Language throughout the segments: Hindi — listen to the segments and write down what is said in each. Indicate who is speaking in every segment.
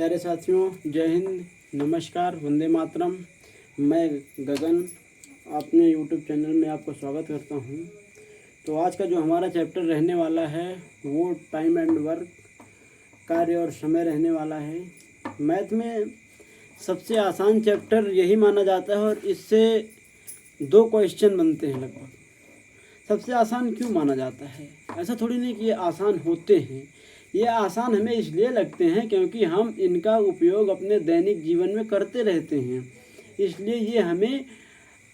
Speaker 1: प्यारे साथियों, जय हिंद, नमस्कार, वंदे मातरम। मैं गगन अपने यूट्यूब चैनल में आपका स्वागत करता हूं। तो आज का जो हमारा चैप्टर रहने वाला है वो टाइम एंड वर्क, कार्य और समय रहने वाला है। मैथ में सबसे आसान चैप्टर यही माना जाता है और इससे 2 क्वेश्चन बनते हैं लगभग। सबसे आसान क्यों माना जाता है? ऐसा थोड़ी नहीं कि ये आसान होते हैं। ये आसान हमें इसलिए लगते हैं क्योंकि हम इनका उपयोग अपने दैनिक जीवन में करते रहते हैं, इसलिए ये हमें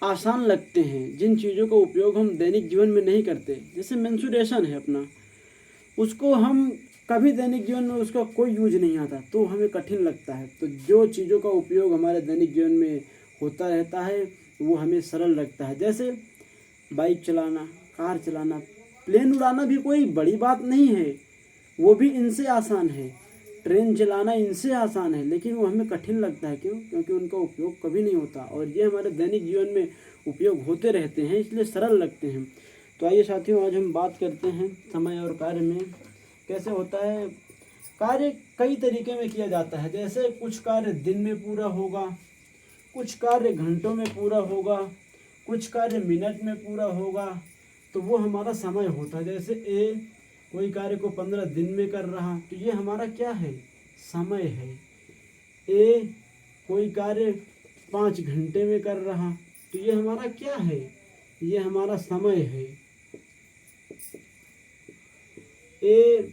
Speaker 1: आसान लगते हैं। जिन चीज़ों का उपयोग हम दैनिक जीवन में नहीं करते, जैसे मेंसुरेशन है अपना, उसको हम कभी दैनिक जीवन में उसका कोई यूज नहीं आता तो हमें कठिन लगता है। तो जो चीज़ों का उपयोग हमारे दैनिक जीवन में होता रहता है वो हमें सरल लगता है। जैसे बाइक चलाना, कार चलाना, प्लेन उड़ाना भी कोई बड़ी बात नहीं है, वो भी इनसे आसान है। ट्रेन चलाना इनसे आसान है, लेकिन वो हमें कठिन लगता है। क्यों? क्योंकि उनका उपयोग कभी नहीं होता और ये हमारे दैनिक जीवन में उपयोग होते रहते हैं, इसलिए सरल लगते हैं। तो आइए साथियों, आज हम बात करते हैं समय और कार्य में कैसे होता है। कार्य कई तरीके में किया जाता है। जैसे कुछ कार्य दिन में पूरा होगा, कुछ कार्य घंटों में पूरा होगा, कुछ कार्य मिनट में पूरा होगा, तो वो हमारा समय होता है। जैसे ए कोई कार्य को 15 दिन में कर रहा, तो ये हमारा क्या है? समय है। ए कोई कार्य 5 घंटे में कर रहा, तो ये हमारा क्या है? ये हमारा समय है। ए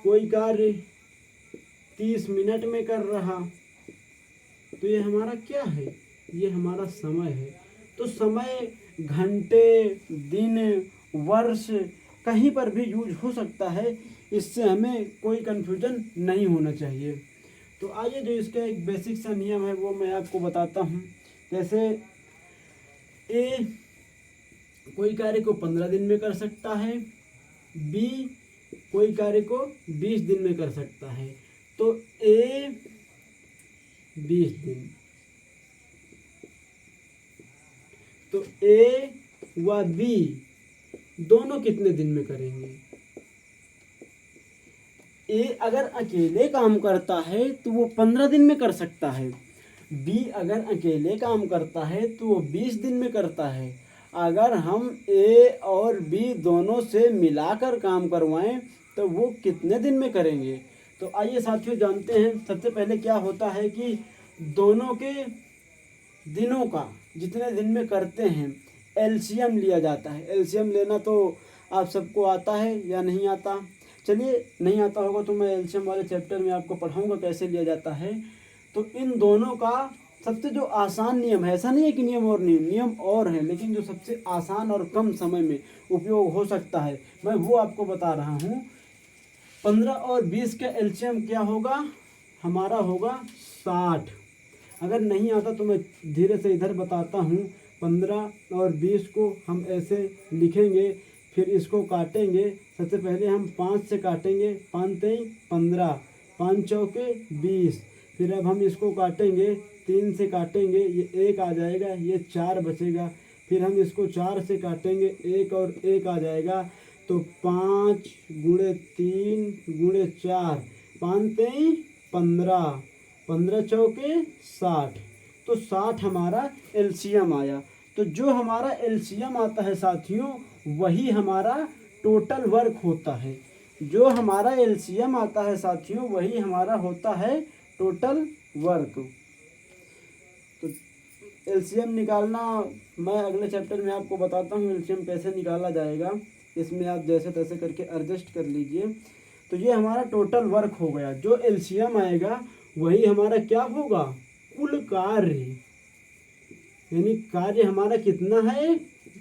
Speaker 1: कोई कार्य 30 मिनट में कर रहा, तो ये हमारा क्या है? ये हमारा समय है। तो समय घंटे, दिन, वर्ष कहीं पर भी यूज हो सकता है, इससे हमें कोई कन्फ्यूजन नहीं होना चाहिए। तो आइए जो इसका एक बेसिक सा नियम है वो मैं आपको बताता हूँ। जैसे ए कोई कार्य को 15 दिन में कर सकता है, बी कोई कार्य को 20 दिन में कर सकता है। तो ए 20 दिन, तो ए व बी दोनों कितने दिन में करेंगे? ए अगर अकेले काम करता है तो वो 15 दिन में कर सकता है। बी अगर अकेले काम करता है तो वो 20 दिन में करता है। अगर हम ए और बी दोनों से मिलाकर काम करवाएं तो वो कितने दिन में करेंगे? तो आइए साथियों जानते हैं। सबसे पहले क्या होता है कि दोनों के दिनों का जितने दिन में करते हैं एलसीएम लिया जाता है। एलसीएम लेना तो आप सबको आता है या नहीं आता? चलिए, नहीं आता होगा तो मैं एलसीएम वाले चैप्टर में आपको पढ़ाऊंगा कैसे लिया जाता है। तो इन दोनों का सबसे जो आसान नियम है, ऐसा नहीं है कि नियम और नहीं, नियम और है, लेकिन जो सबसे आसान और कम समय में उपयोग हो सकता है मैं वो आपको बता रहा हूँ। 15 और 20 का एलसीएम क्या होगा? हमारा होगा 60। अगर नहीं आता तो मैं धीरे से इधर बताता हूँ। 15 और 20 को हम ऐसे लिखेंगे, फिर इसको काटेंगे। सबसे पहले हम 5 से काटेंगे, 5 3 15, 5 चौके 20। फिर अब हम इसको काटेंगे, 3 से काटेंगे, ये 1 आ जाएगा, ये 4 बचेगा। फिर हम इसको 4 से काटेंगे, 1 और 1 आ जाएगा। तो 5 गुणे 3 गुणे 4, 5 3 15, 15 चौके 60। तो 60 हमारा एलसीएम आया। तो जो हमारा एलसीएम आता है साथियों, वही हमारा टोटल वर्क होता है। जो हमारा एलसीएम आता है साथियों, वही हमारा होता है टोटल वर्क। तो एलसीएम निकालना मैं अगले चैप्टर में आपको बताता हूँ एलसीएम कैसे निकाला जाएगा। इसमें आप जैसे तैसे करके एडजस्ट कर लीजिए। तो ये हमारा टोटल वर्क हो गया। जो एलसीएम आएगा वही हमारा क्या होगा? कुल कार्य। यानी कार्य हमारा कितना है?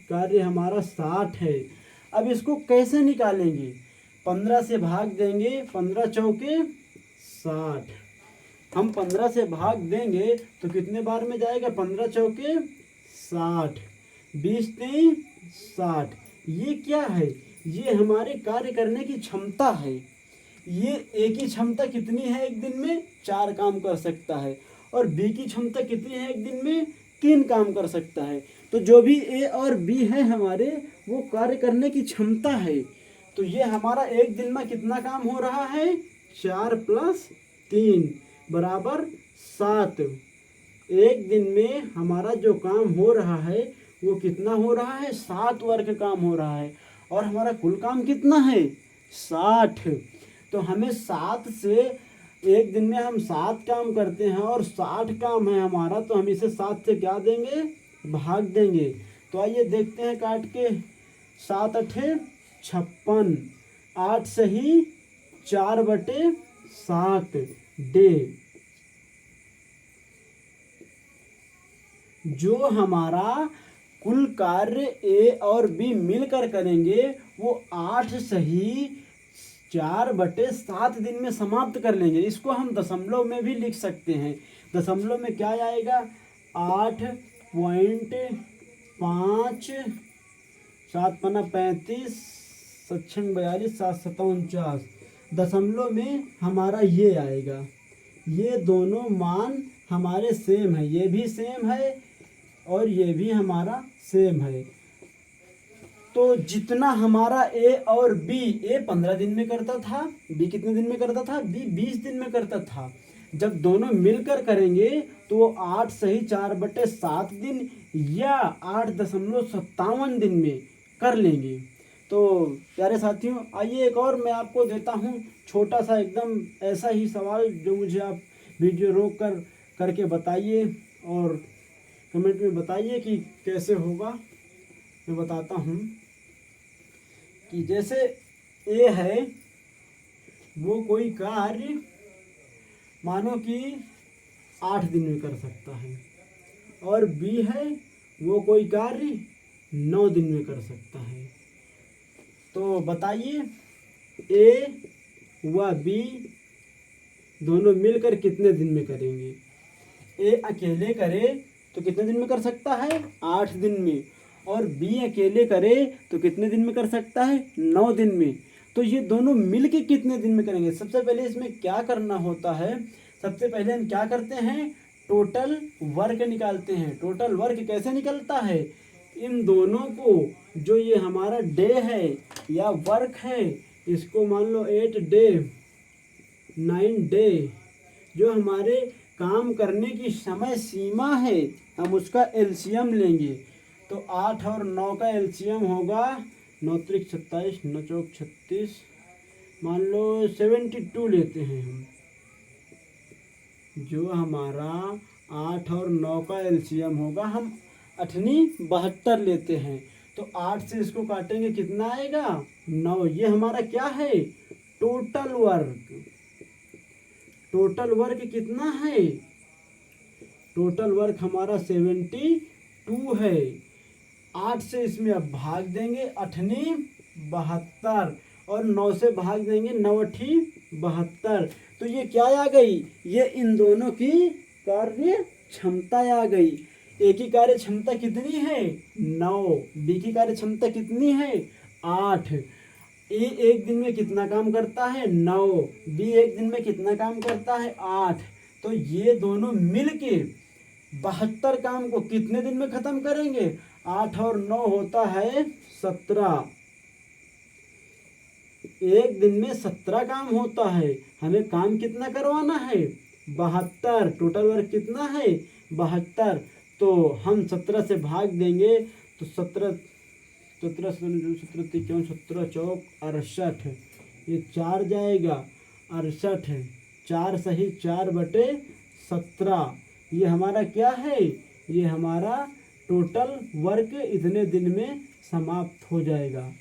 Speaker 1: कार्य हमारा 60 है। अब इसको कैसे निकालेंगे? 15 से भाग देंगे, 15 चौके 60। हम 15 से भाग देंगे तो कितने बार में जाएगा? 15 चौके 60, 20 3 60। ये क्या है? ये हमारे कार्य करने की क्षमता है। ये ए की क्षमता कितनी है? एक दिन में 4 काम कर सकता है। और बी की क्षमता कितनी है? एक दिन में 3 काम कर सकता है। तो जो भी ए और बी है हमारे, वो कार्य करने की क्षमता है। तो ये हमारा एक दिन में कितना काम हो रहा है? 4 + 3, बराबर 7। एक दिन में हमारा जो काम हो रहा है वो कितना हो रहा है, 7 वर्ग काम हो रहा है, और हमारा कुल काम कितना है, 60। तो हमें 7 से, एक दिन में हम 7 काम करते हैं और 60 काम है हमारा, तो हम इसे 7 से क्या देंगे, भाग देंगे। तो आइए देखते हैं काट के। 7 अठे 56, 8 सही 4/7 डे। जो हमारा कुल कार्य ए और बी मिलकर करेंगे वो 8 सही 4/7 दिन में समाप्त कर लेंगे। इसको हम दशमलव में भी लिख सकते हैं। दशमलव में क्या आएगा, 8.5, 7 पन्ना 35, 7 42, 7 49। दशमलव में हमारा ये आएगा। ये दोनों मान हमारे सेम है, ये भी सेम है और ये भी हमारा सेम है। तो जितना हमारा ए और बी, ए 15 दिन में करता था, बी कितने दिन में करता था, बी 20 दिन में करता था। जब दोनों मिलकर करेंगे तो 8 सही 4/7 दिन या 8.57 दिन में कर लेंगे। तो प्यारे साथियों, आइए एक और मैं आपको देता हूँ छोटा सा एकदम ऐसा ही सवाल, जो मुझे आप वीडियो रोक कर करके बताइए और कमेंट में बताइए कि कैसे होगा। मैं बताता हूँ कि जैसे ए है वो कोई कार्य मानो कि 8 दिन में कर सकता है, और बी है वो कोई कार्य 9 दिन में कर सकता है। तो बताइए ए व बी दोनों मिलकर कितने दिन में करेंगे। ए अकेले करे तो कितने दिन में कर सकता है, 8 दिन में, और बी अकेले करे तो कितने दिन में कर सकता है, 9 दिन में। तो ये दोनों मिलके कितने दिन में करेंगे। सबसे पहले इसमें क्या करना होता है, सबसे पहले हम क्या करते हैं, टोटल वर्क निकालते हैं। टोटल वर्क कैसे निकलता है, इन दोनों को, जो ये हमारा डे है या वर्क है, इसको मान लो 8 डे 9 डे, जो हमारे काम करने की समय सीमा है, हम उसका एलसीएम लेंगे। तो 8 और 9 का एलसीएम होगा 9 त्रिक 27, 9 चौक 36, मान लो 72 लेते हैं हम। जो हमारा 8 और 9 का एलसीएम होगा, हम 72 लेते हैं। तो 8 से इसको काटेंगे कितना आएगा, 9। ये हमारा क्या है, टोटल वर्क। टोटल वर्क कितना है, टोटल वर्क हमारा 72 है। 8 से इसमें अब भाग देंगे, 8 72, और 9 से भाग देंगे, 9 72। तो ये क्या आ गई, ये इन दोनों की कार्य क्षमता आ गई। ए की कार्य क्षमता कितनी है, 9। बी की कार्य क्षमता कितनी है, 8। ए एक दिन में कितना काम करता है, 9। बी एक दिन में कितना काम करता है, 8। तो ये दोनों मिलके 72 काम को कितने दिन में खत्म करेंगे, 8 और 9 होता है 17। एक दिन में 17 काम होता है। हमें काम कितना करवाना है, 72। टोटल वर्क कितना है, 72। तो हम 17 से भाग देंगे, तो 17 17 17 53 17 चौक 68, ये 4 जाएगा 68, 4 सही 4/17। ये हमारा क्या है, ये हमारा टोटल वर्क इतने दिन में समाप्त हो जाएगा।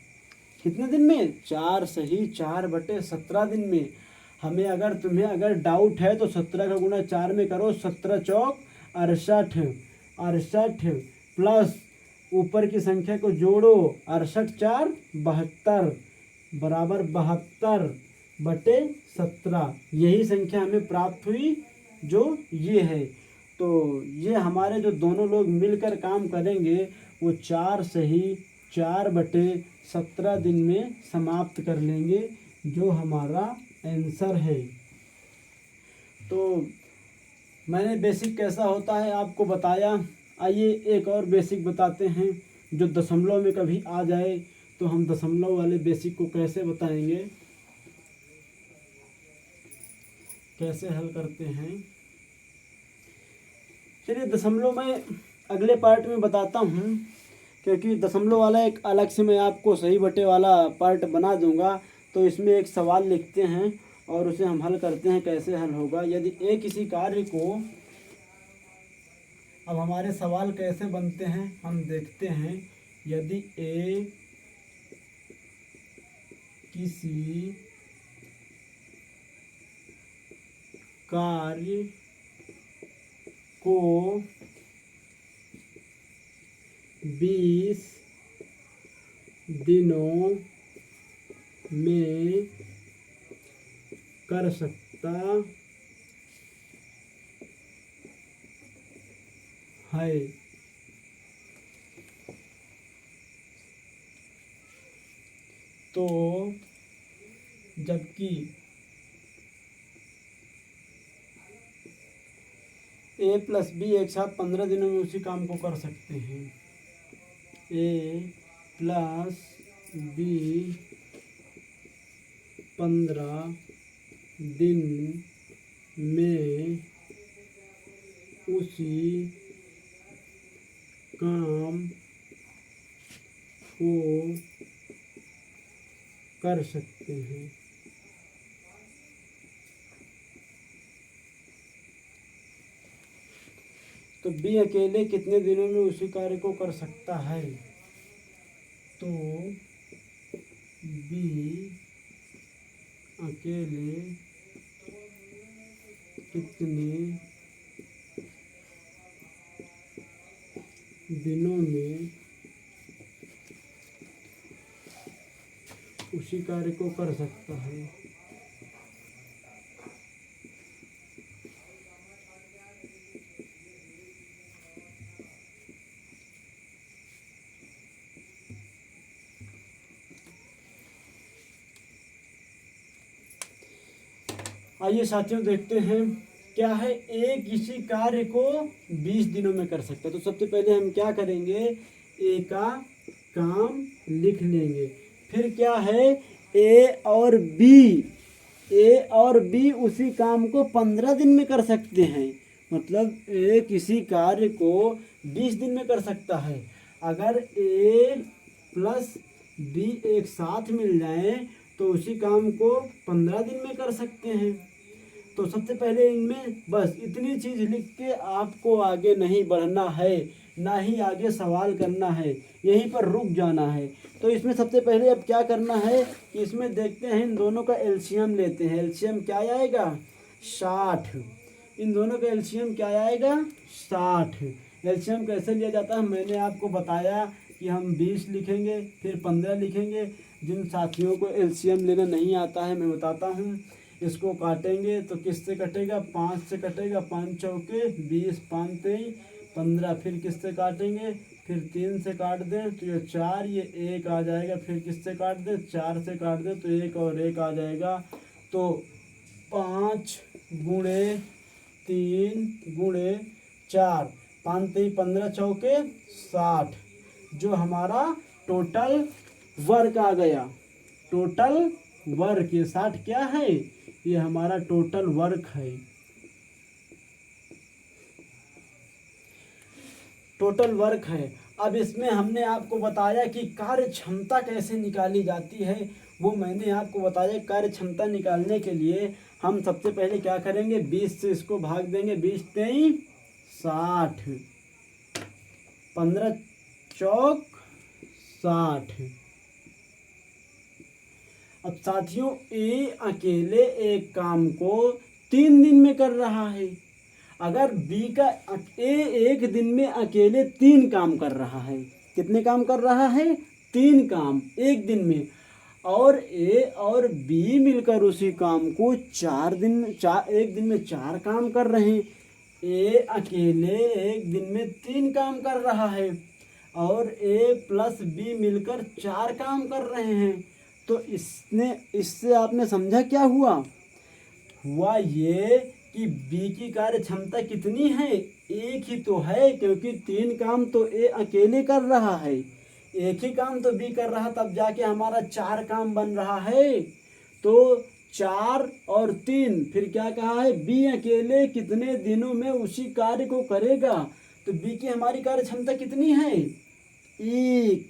Speaker 1: कितने दिन में, 4 सही 4/17 दिन में। हमें अगर तुम्हें अगर डाउट है तो 17 का गुणा 4 में करो, 17 चौक 68, 68 प्लस ऊपर की संख्या को जोड़ो, 68 4 72 बराबर 72/17। यही संख्या हमें प्राप्त हुई, जो ये है। तो ये हमारे जो दोनों लोग मिलकर काम करेंगे वो 4 सही 4/17 दिन में समाप्त कर लेंगे, जो हमारा आंसर है। तो मैंने बेसिक कैसा होता है आपको बताया। आइए एक और बेसिक बताते हैं, जो दशमलव में कभी आ जाए तो हम दशमलव वाले बेसिक को कैसे बताएंगे। कैसे हल करते हैं। चलिए दशमलव मैं अगले पार्ट में बताता हूँ, क्योंकि दशमलव वाला एक अलग से मैं आपको सही बटे वाला पार्ट बना दूंगा। तो इसमें एक सवाल लिखते हैं और उसे हम हल करते हैं, कैसे हल होगा। यदि ए किसी कार्य को, अब हमारे सवाल कैसे बनते हैं हम देखते हैं। यदि ए किसी कार्य को 20 दिनों में कर सकता है, तो जबकि ए प्लस बी एक साथ 15 दिनों में उसी काम को कर सकते हैं। ए प्लस बी 15 दिन में उसी काम को कर सकते हैं। तो बी अकेले कितने दिनों में उसी कार्य को कर सकता है। तो बी अकेले कितने दिनों में उसी कार्य को कर सकता है। आइए साथियों देखते हैं क्या है। ए किसी कार्य को 20 दिनों में कर सकता है। तो सबसे पहले हम क्या करेंगे, ए का काम लिख लेंगे। फिर क्या है, ए और बी उसी काम को 15 दिन में कर सकते हैं। मतलब ए किसी कार्य को 20 दिन में कर सकता है। अगर ए प्लस बी एक साथ मिल जाए तो उसी काम को 15 दिन में कर सकते हैं। तो सबसे पहले इनमें बस इतनी चीज़ लिख के आपको आगे नहीं बढ़ना है, ना ही आगे सवाल करना है, यहीं पर रुक जाना है। तो इसमें सबसे पहले अब क्या करना है कि इसमें देखते हैं, इन दोनों का एलसीएम लेते हैं। एलसीएम क्या आएगा, 60। इन दोनों का एलसीएम क्या आएगा, 60। एलसीएम कैसे लिया जाता है मैंने आपको बताया कि हम 20 लिखेंगे फिर 15 लिखेंगे। जिन साथियों को एलसीएम लेना नहीं आता है मैं बताता हूँ। इसको काटेंगे तो किससे कटेगा, 5 से कटेगा। 5 चौके 20, 5 23, 15। फिर किससे काटेंगे, फिर 3 से काट दें तो ये 4, ये 1 आ जाएगा। फिर किससे काट दें, 4 से काट दें तो 1 और 1 आ जाएगा। तो 5 गुणे 3 गुणे 4, 5 3 15 चौके 60, जो हमारा टोटल वर्क आ गया। टोटल वर्क, ये 60 क्या है, ये हमारा टोटल वर्क है। टोटल वर्क है। अब इसमें हमने आपको बताया कि कार्य क्षमता कैसे निकाली जाती है, वो मैंने आपको बताया। कार्य क्षमता निकालने के लिए हम सबसे पहले क्या करेंगे, 20 से इसको भाग देंगे। 20 3 60, 15 चौक 60। अब साथियों ए अकेले एक काम को 3 दिन में कर रहा है। अगर बी का ए एक दिन में अकेले 3 काम कर रहा है। कितने काम कर रहा है, 3 काम एक दिन में। और ए और बी मिलकर उसी काम को एक दिन में 4 काम कर रहे हैं। ए अकेले एक दिन में 3 काम कर रहा है और ए प्लस बी मिलकर 4 काम कर रहे हैं। तो इससे आपने समझा क्या हुआ ये कि बी की कार्य क्षमता कितनी है, एक ही तो है, क्योंकि 3 काम तो ए अकेले कर रहा है, एक ही काम तो बी कर रहा, तब जाके हमारा 4 काम बन रहा है। तो 4 और 3। फिर क्या कहा है, बी अकेले कितने दिनों में उसी कार्य को करेगा। तो बी की हमारी कार्य क्षमता कितनी है, 1।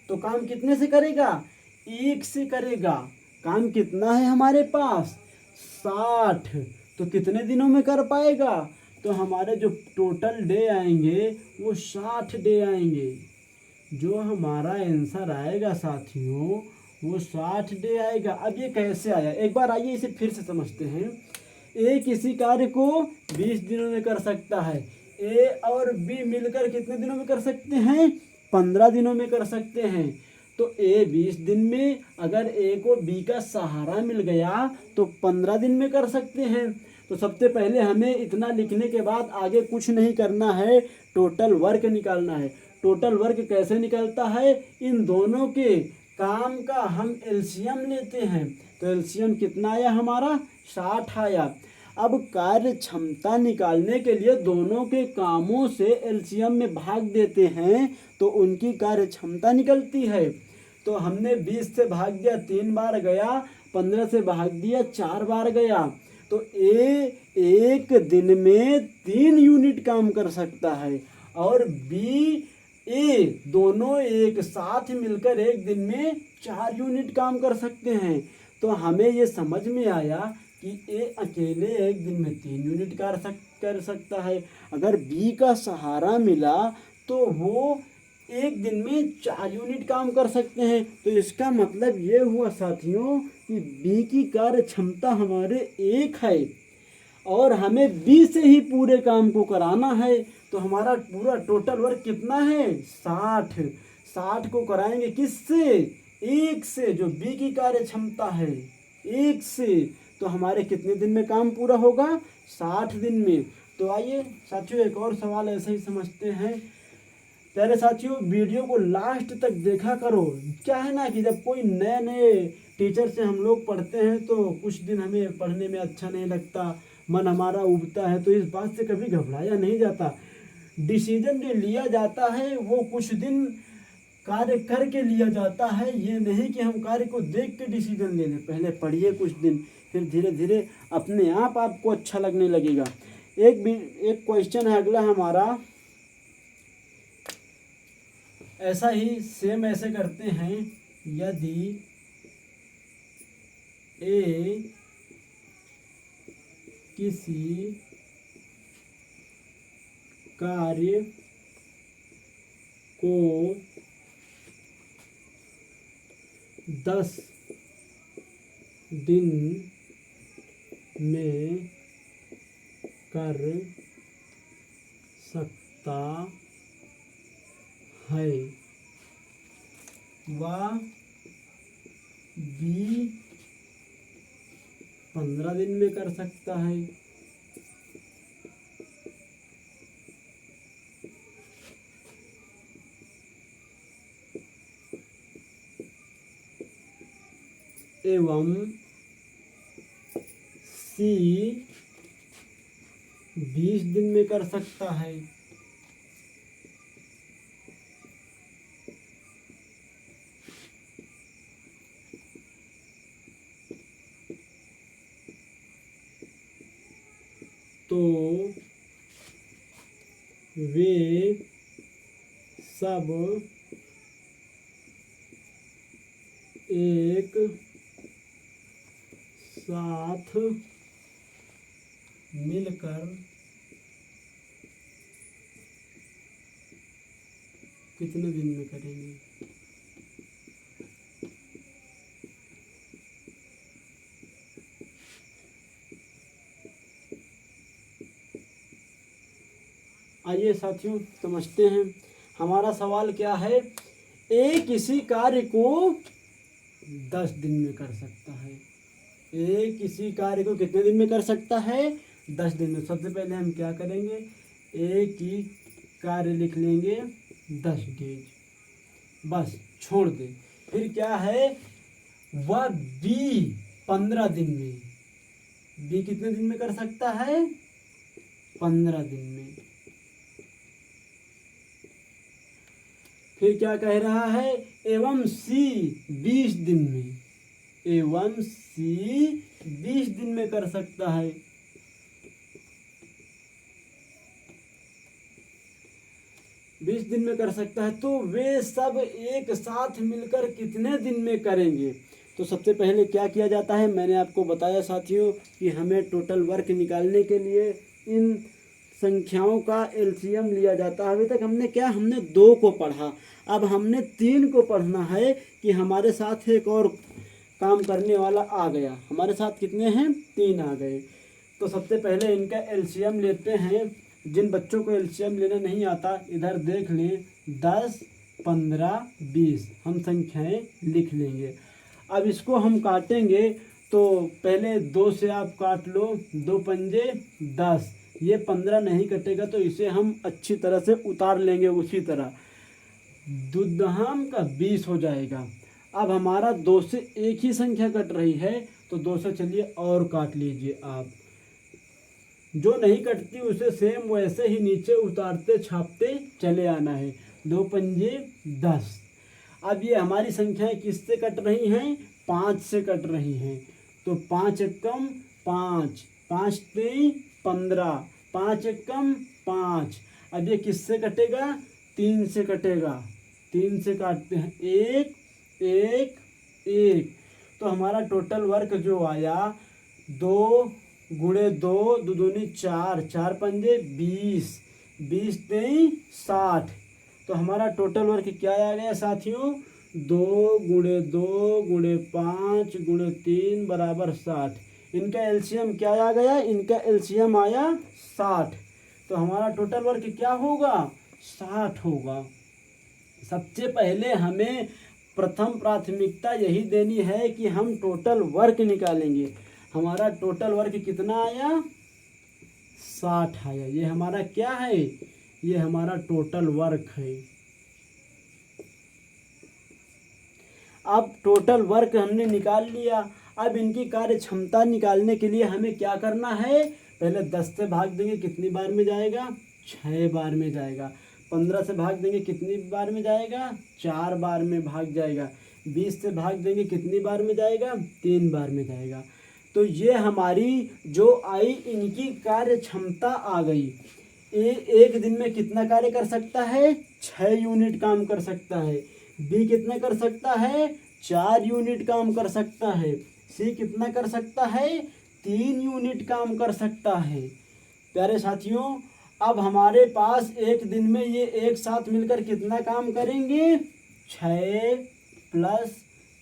Speaker 1: तो काम कितने से करेगा, 1 से करेगा। काम कितना है हमारे पास, 60। तो कितने दिनों में कर पाएगा, तो हमारे जो टोटल डे आएंगे वो 60 डे आएंगे। जो हमारा आंसर आएगा साथियों वो 60 डे आएगा। अब ये कैसे आया, एक बार आइए इसे फिर से समझते हैं। ए किसी कार्य को 20 दिनों में कर सकता है। ए और बी मिलकर कितने दिनों में कर सकते हैं, 15 दिनों में कर सकते हैं। तो ए 20 दिन में, अगर ए को बी का सहारा मिल गया तो 15 दिन में कर सकते हैं। तो सबसे पहले हमें इतना लिखने के बाद आगे कुछ नहीं करना है, टोटल वर्क निकालना है। टोटल वर्क कैसे निकलता है, इन दोनों के काम का हम एलसीएम लेते हैं। तो एलसीएम कितना आया हमारा, 60 आया। अब कार्य क्षमता निकालने के लिए दोनों के कामों से एलसीएम में भाग देते हैं तो उनकी कार्य क्षमता निकलती है। तो हमने 20 से भाग दिया 3 बार गया, 15 से भाग दिया 4 बार गया। तो ए 1 दिन में 3 यूनिट काम कर सकता है और बी ए दोनों एक साथ मिलकर 1 दिन में 4 यूनिट काम कर सकते हैं। तो हमें ये समझ में आया कि ए अकेले 1 दिन में 3 यूनिट कर सकता है। अगर बी का सहारा मिला तो वो 1 दिन में 4 यूनिट काम कर सकते हैं। तो इसका मतलब ये हुआ साथियों कि बी की कार्य क्षमता हमारे 1 है और हमें बी से ही पूरे काम को कराना है। तो हमारा पूरा टोटल वर्क कितना है, 60। 60 को कराएंगे किससे, 1 से, जो बी की कार्य क्षमता है 1 से। तो हमारे कितने दिन में काम पूरा होगा, 60 दिन में। तो आइए साथियों एक और सवाल ऐसे ही समझते हैं। प्यारे साथियों वीडियो को लास्ट तक देखा करो। क्या है ना कि जब कोई नए नए टीचर से हम लोग पढ़ते हैं तो कुछ दिन हमें पढ़ने में अच्छा नहीं लगता, मन हमारा उबता है। तो इस बात से कभी घबराया नहीं जाता। डिसीजन जो लिया जाता है वो कुछ दिन कार्य करके लिया जाता है। ये नहीं कि हम कार्य को देख के डिसीजन ले लें। पहले पढ़िए कुछ दिन, फिर धीरे धीरे अपने आप आपको अच्छा लगने लगेगा। एक क्वेश्चन है अगला हमारा, ऐसा ही सेम ऐसे करते हैं। यदि ए किसी कार्य को 10 दिन में कर सकता है व बी 15 दिन में कर सकता है, एवं सी 20 दिन में कर सकता है। तो वे सब एक साथ मिलकर कितने दिन में करेंगे। आइए साथियों समझते हैं। हमारा सवाल क्या है, ए किसी कार्य को 10 दिन में कर सकता है। ए किसी कार्य को कितने दिन में कर सकता है, 10 दिन में। सबसे पहले हम क्या करेंगे, ए की कार्य लिख लेंगे 10 डेज, बस छोड़ दे। फिर क्या है, वह बी 15 दिन में, बी कितने दिन में कर सकता है, 15 दिन में। फिर क्या कह रहा है, एवं सी 20 दिन में, एवं सी 20 दिन में कर सकता है। बीस दिन में कर सकता है। तो वे सब एक साथ मिलकर कितने दिन में करेंगे? तो सबसे पहले क्या किया जाता है, मैंने आपको बताया साथियों कि हमें टोटल वर्क निकालने के लिए इन संख्याओं का एलसीएम लिया जाता है। अभी तक हमने 2 को पढ़ा, अब हमने 3 को पढ़ना है कि हमारे साथ एक और काम करने वाला आ गया। हमारे साथ कितने हैं? 3 आ गए। तो सबसे पहले इनका एलसीएम लेते हैं। जिन बच्चों को एलसीएम लेना नहीं आता इधर देख लें, 10, 15, 20 हम संख्याएं लिख लेंगे। अब इसको हम काटेंगे तो पहले 2 से आप काट लो, 2 पंजे 10, ये 15 नहीं कटेगा तो इसे हम अच्छी तरह से उतार लेंगे। उसी तरह दुदहाम का 20 हो जाएगा। अब हमारा 2 से एक ही संख्या कट रही है तो 2 से चलिए और काट लीजिए आप। जो नहीं कटती उसे सेम वैसे ही नीचे उतारते छापते चले आना है। 2 पंजे 10। अब ये हमारी संख्याएं किससे कट रही हैं? 5 से कट रही हैं। तो 5 एकम 5, 5 3 15, 5 एकम 5। अब ये किससे कटेगा? 3 से कटेगा। 3 से काटते हैं, 1 1 1। तो हमारा टोटल वर्क जो आया 2 गुणे 2, 2 दूनी 4, 4 पंजे 20, 20 3 60। तो हमारा टोटल वर्क क्या आ गया साथियों? 2 गुणे 2 गुणे 5 गुणे 3 बराबर 60। इनका एलसीएम क्या आ गया? इनका एलसीएम आया 60। तो हमारा टोटल वर्क क्या होगा? 60 होगा। सबसे पहले हमें प्रथम प्राथमिकता यही देनी है कि हम टोटल वर्क निकालेंगे। हमारा टोटल वर्क कितना आया? 60 आया। ये हमारा क्या है? ये हमारा टोटल वर्क है। अब टोटल वर्क हमने निकाल लिया। अब इनकी कार्य क्षमता निकालने के लिए हमें क्या करना है? पहले 10 से भाग देंगे, कितनी बार में जाएगा? 6 बार में जाएगा। 15 से भाग देंगे, कितनी बार में जाएगा? 4 बार में भाग जाएगा। 20 से भाग देंगे, कितनी बार में जाएगा? 3 बार में जाएगा। तो ये हमारी जो आई इनकी कार्य क्षमता आ गई। एक दिन में कितना कार्य कर सकता है? 6 यूनिट काम कर सकता है। बी कितना कर सकता है? 4 यूनिट काम कर सकता है। सी कितना कर सकता है? 3 यूनिट काम कर सकता है। प्यारे साथियों, अब हमारे पास एक दिन में ये एक साथ मिलकर कितना काम करेंगे? 6 प्लस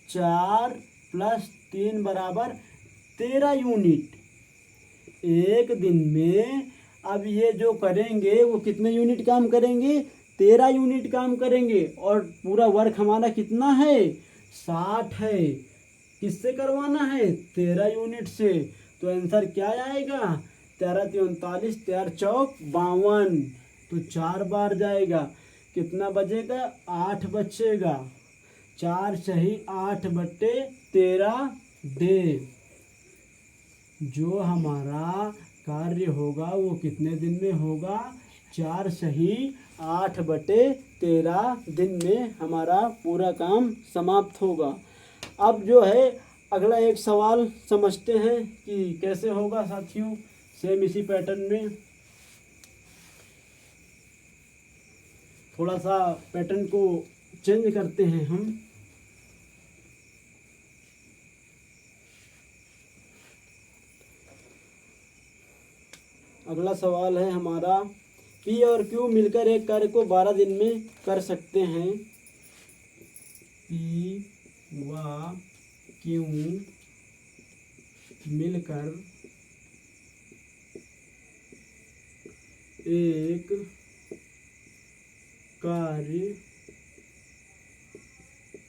Speaker 1: 4 प्लस 3 बराबर 13 यूनिट एक दिन में। अब ये जो करेंगे वो कितने यूनिट काम करेंगे? 13 यूनिट काम करेंगे। और पूरा वर्क हमारा कितना है? 60 है। किससे करवाना है? 13 यूनिट से। तो आंसर क्या आएगा? 13 3 39, 13 चौक 52। तो 4 बार जाएगा। कितना बचेगा? 8 बचेगा। 4 सही 8 बटे 13 डे। जो हमारा कार्य होगा वो कितने दिन में होगा? 4 सही 8 बटे 13 दिन में हमारा पूरा काम समाप्त होगा। अब जो है अगला एक सवाल समझते हैं कि कैसे होगा साथियों। सेम इसी पैटर्न में थोड़ा सा पैटर्न को चेंज करते हैं हम। अगला सवाल है हमारा, पी और क्यू मिलकर एक कार्य को 12 दिन में कर सकते हैं। पी व क्यू मिलकर एक कार्य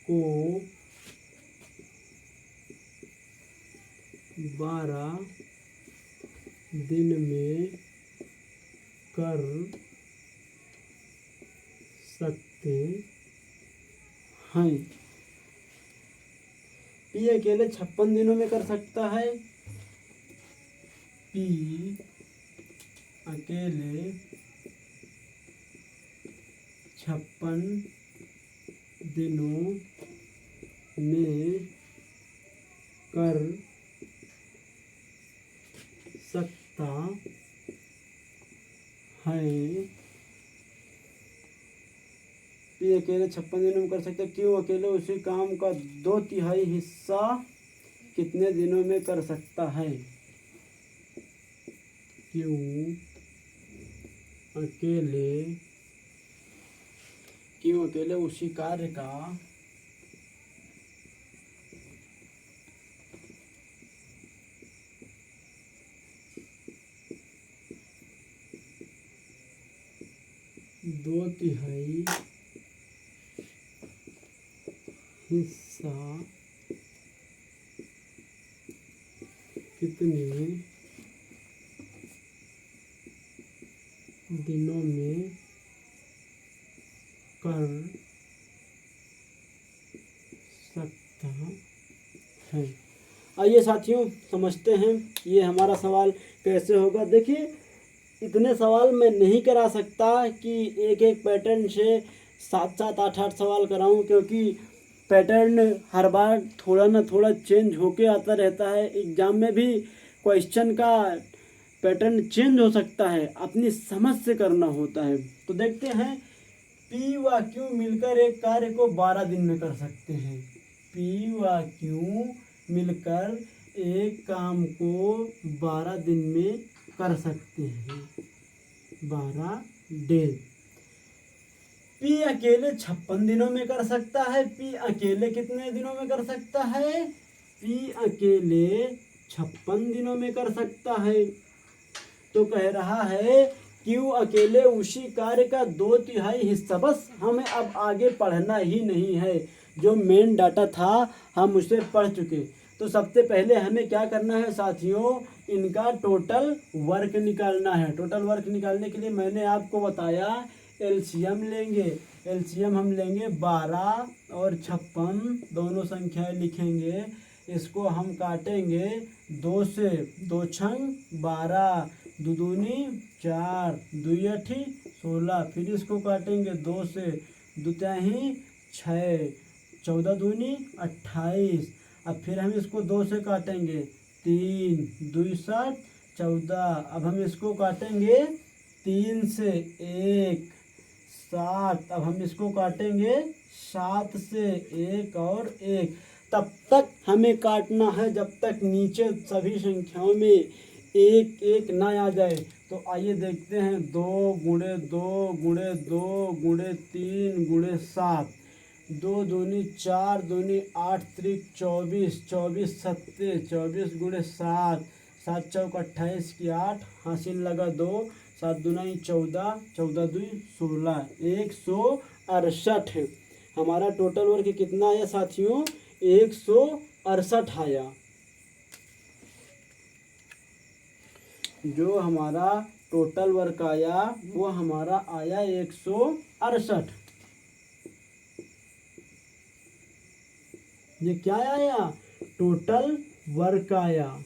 Speaker 1: को 12 दिन में कर सकते हैं। पी अकेले 56 दिनों में कर सकता है। पी अकेले 56 दिनों में कर सकता है। पी अकेले 56 दिनों में कर सकता है। क्यों अकेले उसी काम का 2/3 हिस्सा कितने दिनों में कर सकता है। क्यों अकेले उसी कार्य का 2/3 हिस्सा कितने दिनों में कर सकता है। आइए साथियों समझते हैं ये हमारा सवाल कैसे होगा। देखिए इतने सवाल मैं नहीं करा सकता कि एक एक पैटर्न से 7-7 8-8 सवाल कराऊं, क्योंकि पैटर्न हर बार थोड़ा ना थोड़ा चेंज होके आता रहता है। एग्ज़ाम में भी क्वेश्चन का पैटर्न चेंज हो सकता है, अपनी समझ से करना होता है। तो देखते हैं पी व क्यू मिलकर एक कार्य को 12 दिन में कर सकते हैं। पी व क्यू मिलकर एक काम को 12 दिन में कर सकते हैं। 12 डेज। पी अकेले 56 दिनों में कर सकता है। पी अकेले कितने दिनों में कर सकता है। पी अकेले 56 दिनों में कर सकता है। तो कह रहा है क्यू अकेले उसी कार्य का 2/3 हिस्सा। बस हमें अब आगे पढ़ना ही नहीं है, जो मेन डाटा था हम उसे पढ़ चुके। तो सबसे पहले हमें क्या करना है साथियों, इनका टोटल वर्क निकालना है। टोटल वर्क निकालने के लिए मैंने आपको बताया एलसीएम लेंगे। एलसीएम हम लेंगे 12 और 56, दोनों संख्याएं लिखेंगे। इसको हम काटेंगे 2 से, 2 छंग 12, 2 दूनी 4, 2 अठी 16। फिर इसको काटेंगे 2 से, 2 तिहाई 6, 14 दूनी 28। अब फिर हम इसको 2 से काटेंगे 3, 2 7, 14। अब हम इसको काटेंगे 3 से 1, 7। अब हम इसको काटेंगे 7 से 1 और 1। तब तक हमें काटना है जब तक नीचे सभी संख्याओं में 1 1 ना आ जाए। तो आइए देखते हैं 2 गुणे 2 गुणे 2 गुणे 3 गुणे 7। 2 दूनी 4, दूनी 8 त्रिक 24, 24 सत्ते 24 गुणे 7, 7 चौक 28 की 8, हासिल लगा 2, 7 दूनी 14, 14 दूनी 16, 168। हमारा टोटल वर्क कितना आया साथियों, 168 आया। जो हमारा टोटल वर्क आया वो हमारा आया 168। ये क्या आया, टोटल वर्क आया।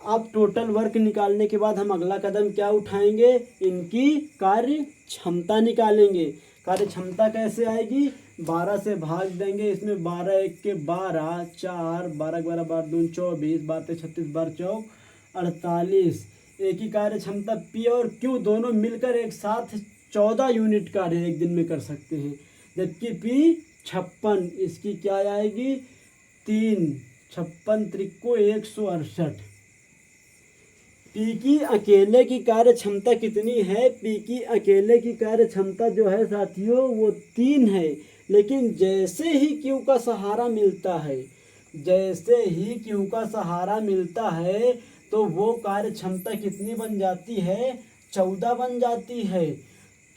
Speaker 1: अब टोटल वर्क निकालने के बाद हम अगला कदम क्या उठाएंगे, इनकी कार्य क्षमता निकालेंगे। कार्य क्षमता कैसे आएगी, 12 से भाग देंगे। इसमें 12 1 के 12, 4, 12 12 12 2 24, 12 36 12 चौक 48। एक ही कार्य क्षमता पी और क्यू दोनों मिलकर एक साथ 14 यूनिट कार्य एक दिन में कर सकते हैं। जबकि पी 56, इसकी क्या आएगी 3, 56 त्रिको 168। पी की अकेले की कार्य क्षमता कितनी है, पी की अकेले की कार्य क्षमता जो है साथियों वो 3 है। लेकिन जैसे ही क्यू का सहारा मिलता है, जैसे ही क्यू का सहारा मिलता है तो वो कार्य क्षमता कितनी बन जाती है, 14 बन जाती है।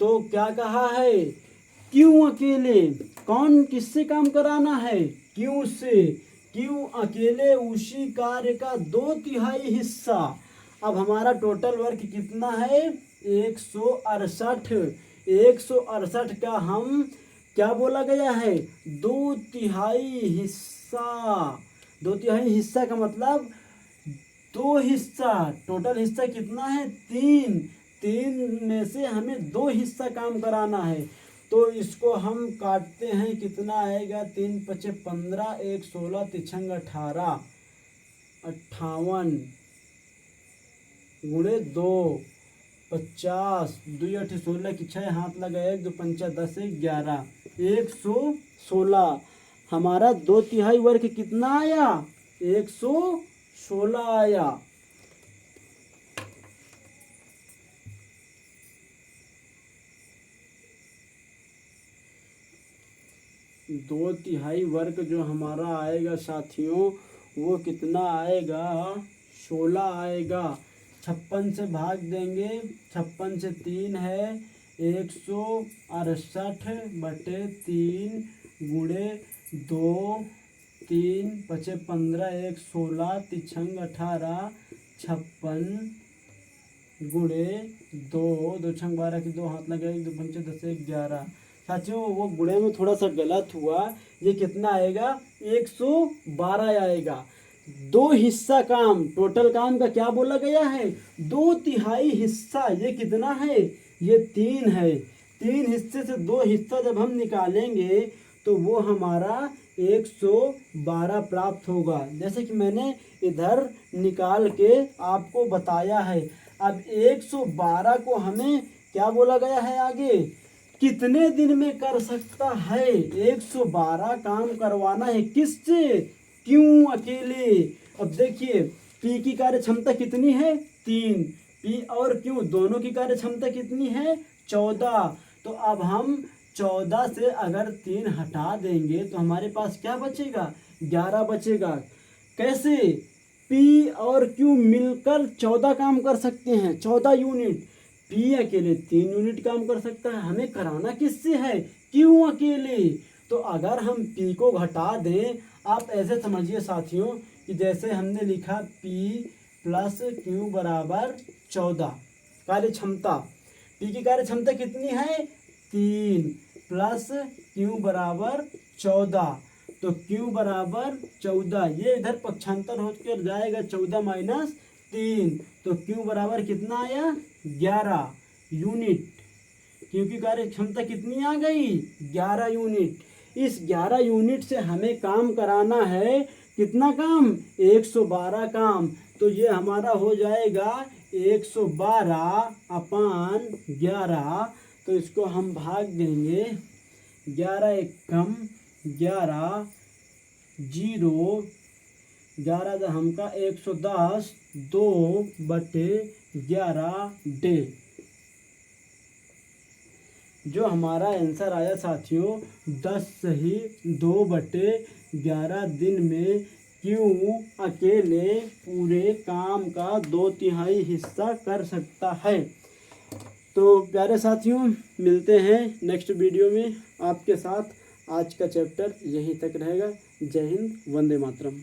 Speaker 1: तो क्या कहा है, क्यू अकेले, कौन किससे काम कराना है, क्यू से। क्यू अकेले उसी कार्य का 2/3 हिस्सा। अब हमारा टोटल वर्क कितना है, 168। 168 का हम क्या बोला गया है, 2/3 हिस्सा। 2/3 हिस्सा का मतलब 2 हिस्सा। टोटल हिस्सा कितना है, 3। 3 में से हमें 2 हिस्सा काम कराना है। तो इसको हम काटते हैं, कितना आएगा, 3 × 5 = 15, 1 16, 3 × 18, 58 गुणे 2 50 2 8 16 की 6 हाथ लगा 1 2 5 10 11 116। हमारा 2/3 वर्ग कितना आया? 116 आया। दो तिहाई वर्ग जो हमारा आएगा साथियों वो कितना आएगा? 16 आएगा। 56 से भाग देंगे, 56 से 3 है 168/3 गुणे 2 3 5 15 1 16 3 18 56 गुणे 2 2 6 12 की 2 हाथ लगे 1 2 5 10 11। साथियों वो गुणे में थोड़ा सा गलत हुआ, ये कितना आएगा? 112 आएगा। 2 हिस्सा काम, टोटल काम का क्या बोला गया है? 2/3 हिस्सा। ये कितना है? ये 3 है। 3 हिस्से से 2 हिस्सा जब हम निकालेंगे तो वो हमारा 112 प्राप्त होगा। जैसे कि मैंने इधर निकाल के आपको बताया है। अब 112 को हमें क्या बोला गया है आगे? कितने दिन में कर सकता है? 112 काम करवाना है किससे? क्यों अकेले? अब देखिए पी की कार्य क्षमता कितनी है? 3। पी और क्यू दोनों की कार्य क्षमता कितनी है? 14। तो अब हम 14 से अगर 3 हटा देंगे तो हमारे पास क्या बचेगा? 11 बचेगा। कैसे? पी और क्यू मिलकर 14 काम कर सकते हैं, 14 यूनिट। पी अकेले 3 यूनिट काम कर सकता है। हमें कराना किससे है? क्यों अकेले? तो अगर हम पी को घटा दें, आप ऐसे समझिए साथियों कि जैसे हमने लिखा पी प्लस क्यू बराबर 14 कार्य क्षमता। पी की कार्य क्षमता कितनी है? 3 प्लस क्यू बराबर 14। तो क्यू बराबर 14, ये इधर पक्षांतर होकर जाएगा 14 माइनस 3। तो क्यू बराबर कितना आया? 11 यूनिट। क्यू की कार्य क्षमता कितनी आ गई? 11 यूनिट। इस 11 यूनिट से हमें काम कराना है कितना काम? 112 काम। तो ये हमारा हो जाएगा 112/11। तो इसको हम भाग देंगे, 11 एकम 11 0 11 हमका 110 2/11 डे। जो हमारा आंसर आया साथियों 10 सही 2/11 दिन में क्यों अकेले पूरे काम का 2/3 हिस्सा कर सकता है। तो प्यारे साथियों मिलते हैं नेक्स्ट वीडियो में आपके साथ। आज का चैप्टर यहीं तक रहेगा। जय हिंद, वंदे मातरम।